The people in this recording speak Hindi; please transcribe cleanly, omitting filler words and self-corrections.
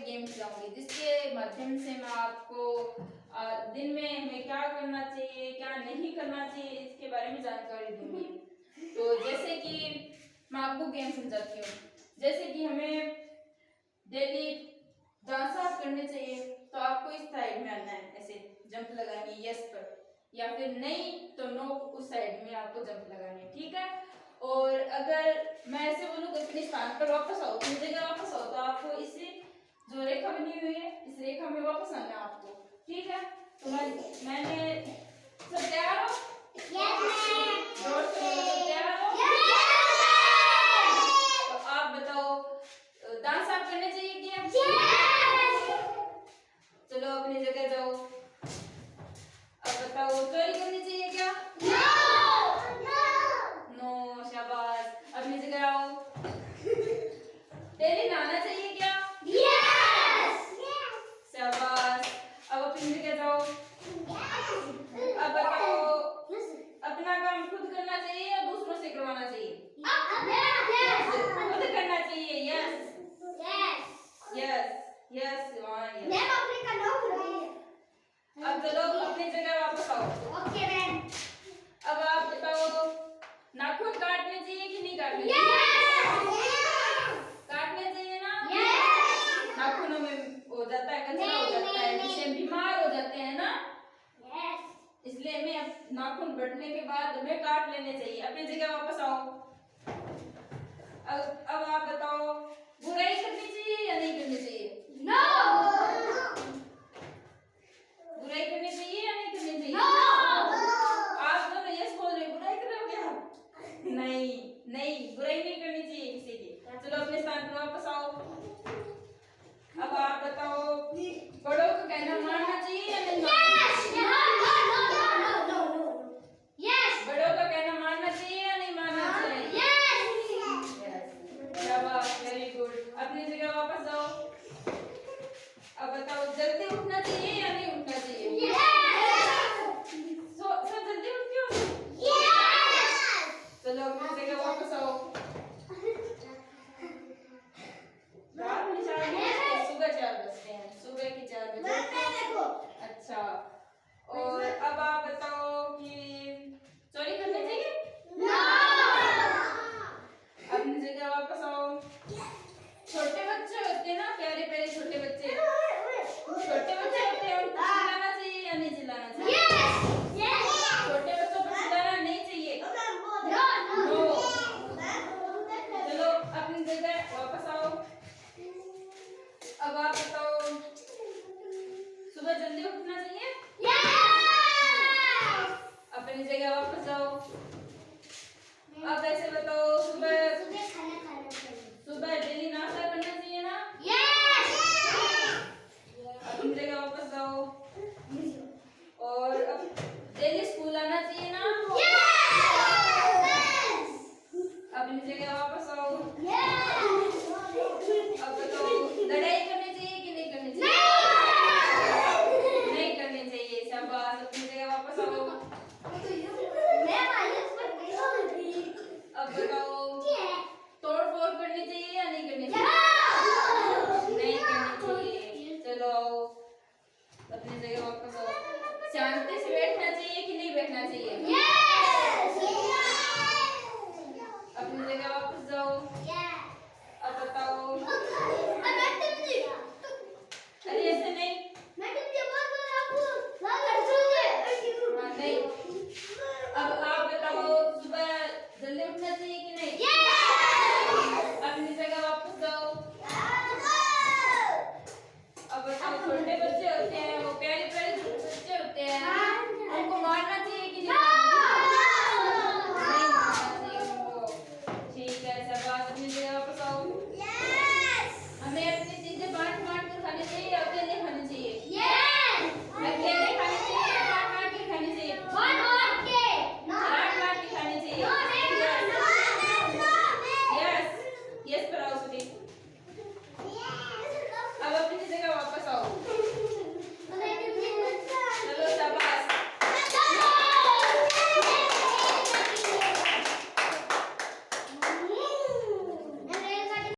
एक गेम खिलाऊंगी जिसके माध्यम से मैं आपको दिन में हमें क्या करना चाहिए क्या नहीं करना चाहिए इसके बारे में जानकारी दूंगी। तो जैसे कि मैं आपको गेम समझाती हूँ। जैसे कि हमें डेली दांत साफ करने चाहिए तो आपको इस साइड में आना है, ऐसे जंप लगानी यस पर, या फिर नहीं तो नो उस साइड में आपको जंप लगानी है, ठीक है। और अगर मैं ऐसे बोलूँ अपने स्थान पर वापस आओ, अपनी जगह वापस आओ, तो आपको इसी जो रेखा बनी हुई है इस रेखा में वापस आना है आपको, ठीक है। तो मैंने सब तैयार हो? जोर से बोलो, सब तैयार हो? तो आप बताओ दांत साफ करने चाहिए क्या? चलो अपनी जगह जाओ। अब बताओ चोरी करनी चाहिए क्या? नो, शाबाश। अपनी जगह आओ। डेली नहाना चाहिए क्या? शाबाश। अब अपनी जगह जाओ। अब बताओ अपना काम खुद करना चाहिए या दूसरों से करवाना चाहिए? खुद करना चाहिए, यस यस यस। अब चलो अपनी जगह वापस आओ। अब आप बताओ नाखून काटने चाहिए कि नहीं काटने चाहिए? काटने चाहिए ना? नाखूनों में हो जाता है, कचरा हो जाता है, जिससे बीमार हो जाते हैं ना, इसलिए हमें नाखून बढ़ने के बाद हमें काट लेने चाहिए। अपनी जगह वापस आओ। अब आप बताओ बुराई करनी चाहिए या नहीं करनी चाहिए? बुराई करनी चाहिए या नहीं करनी चाहिए? आप दोनों यस बोल रहे, बुराई कर रहे हो क्या? नहीं नहीं, बुराई नहीं करनी चाहिए किसी की। चलो अपने स्थान पर वापस आओ। अब आप बताओ बड़ों का कहना मानना चाहिए या नहीं मानना चाहिए? बड़ों का कहना मानना चाहिए या नहीं मानना चाहिए? शाबाश, वेरी गुड। अपनी जगह वापस जाओ। अब बताओ जल्दी उठना चाहिए या नहीं उठना चाहिए? सब जल्दी उठती हो? चलो अपनी जगह वापस आओ। रात में 4 बजे, सुबह 4 बजते हैं, सुबह की 4 बजे। अच्छा, और अब आप बताओ कि चोरी करनी चाहिए? अपनी जगह वापस आओ। छोटे बच्चे होते हैं ना, प्यारे प्यारे छोटे बच्चे होते हैं, उनको खिलाना